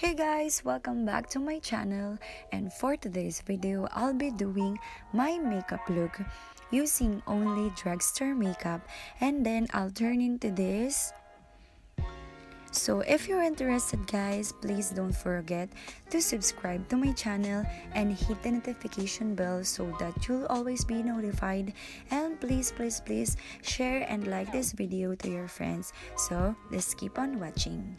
Hey guys, welcome back to my channel, and for today's video I'll be doing my makeup look using only drugstore makeup, and then I'll turn into this. So if you're interested guys, please don't forget to subscribe to my channel and hit the notification bell so that you'll always be notified, and please share and like this video to your friends. So let's keep on watching.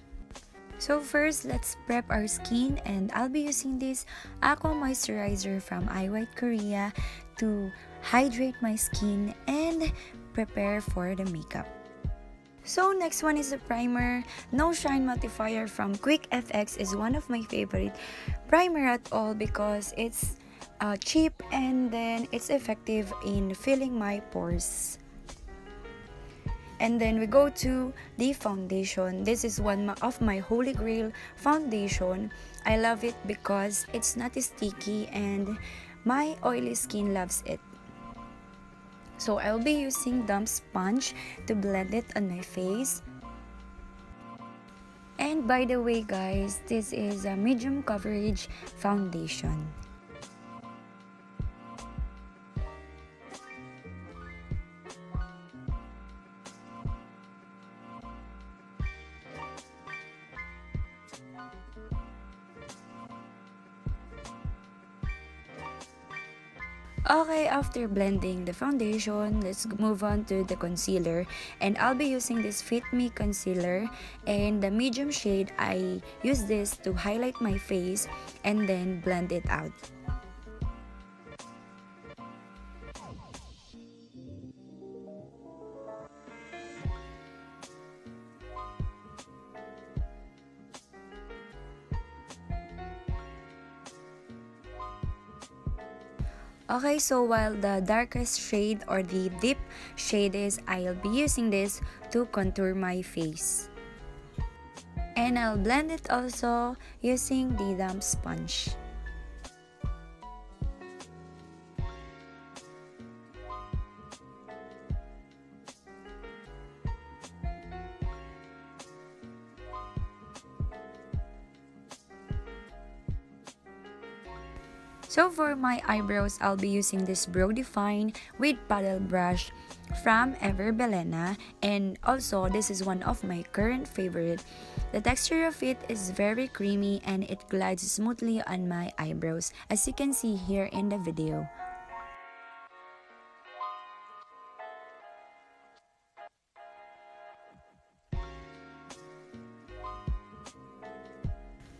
So first, let's prep our skin, and I'll be using this Aqua Moisturizer from iWhite Korea to hydrate my skin and prepare for the makeup. So next one is the primer. No Shine Mattifier from Quick FX is one of my favorite primer at all because it's cheap and then it's effective in filling my pores. And then we go to the foundation. This is one of my holy grail foundation. I love it because it's not sticky and my oily skin loves it. So I'll be using damp sponge to blend it on my face. And by the way guys, this is a medium coverage foundation. Okay, after blending the foundation, let's move on to the concealer, and I'll be using this Fit Me concealer, and the medium shade. I use this to highlight my face and then blend it out. Okay, so while the darkest shade or the deep shade is, I'll be using this to contour my face. And I'll blend it also using the damp sponge. So for my eyebrows, I'll be using this Brow Define with paddle brush from Ever Belena, and also this is one of my current favorite. The texture of it is very creamy and it glides smoothly on my eyebrows, as you can see here in the video.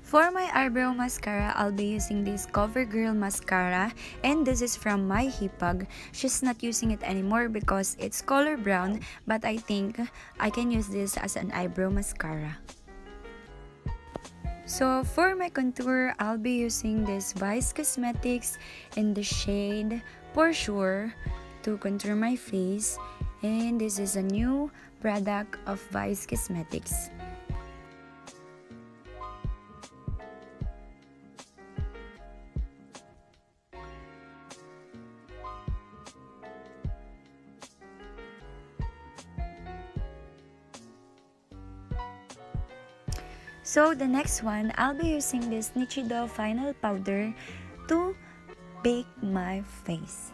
For my eyebrow mascara, I'll be using this CoverGirl mascara, and this is from my hipag. She's not using it anymore because it's color brown, but I think I can use this as an eyebrow mascara. So for my contour, I'll be using this Vice Cosmetics in the shade For Sure to contour my face, and this is a new product of Vice Cosmetics. So the next one, I'll be using this Nichido Final Powder to bake my face.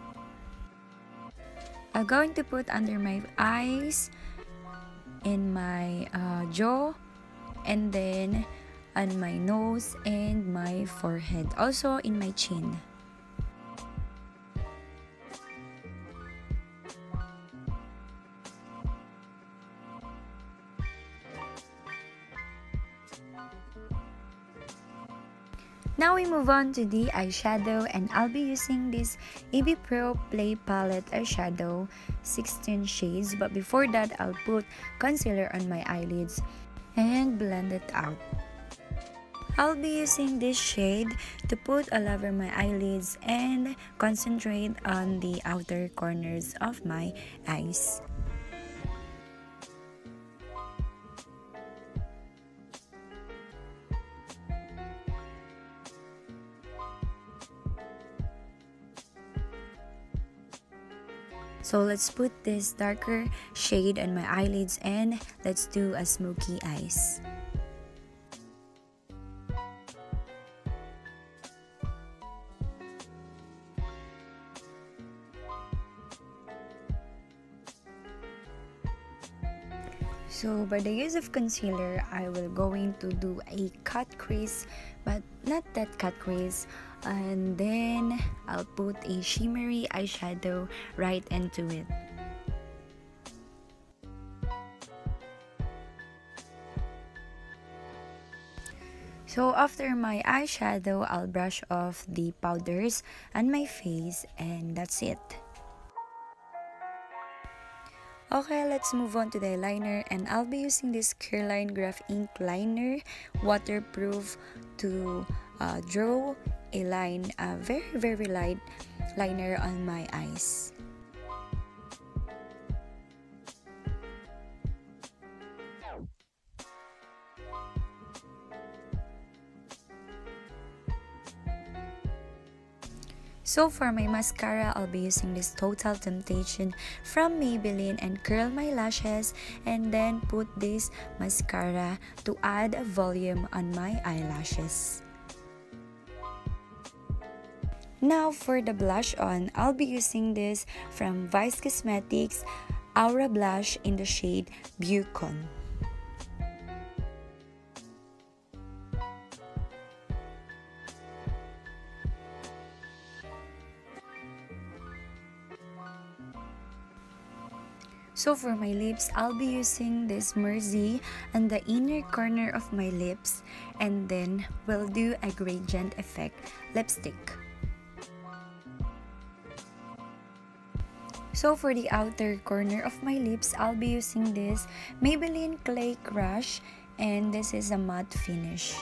I'm going to put under my eyes, in my jaw, and then on my nose and my forehead, also in my chin. Now we move on to the eyeshadow, and I'll be using this AB Pro Play Palette eyeshadow, 16 shades, but before that I'll put concealer on my eyelids and blend it out. I'll be using this shade to put all over my eyelids and concentrate on the outer corners of my eyes. So let's put this darker shade on my eyelids and let's do a smoky eyes. So by the use of concealer, I will going to do a cut crease, but not that cut crease. And then I'll put a shimmery eyeshadow right into it. So after my eyeshadow, I'll brush off the powders on my face, and that's it. Okay, let's move on to the eyeliner, and I'll be using this Curline Graph Ink liner, waterproof, to draw a line, a very light liner on my eyes. So for my mascara, I'll be using this Total Temptation from Maybelline and curl my lashes, and then put this mascara to add a volume on my eyelashes. Now for the blush on, I'll be using this from Vice Cosmetics Aura Blush in the shade Bucon. So for my lips, I'll be using this Mercy on the inner corner of my lips, and then we'll do a gradient effect lipstick. So for the outer corner of my lips, I'll be using this Maybelline Clay Crush, and this is a matte finish.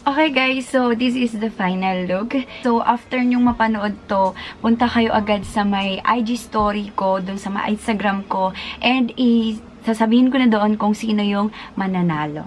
Okay guys, so this is the final look. So after nyong mapanood to, punta kayo agad sa may IG story ko, dun sa may Instagram ko, and sasabihin ko na doon kung sino yung mananalo.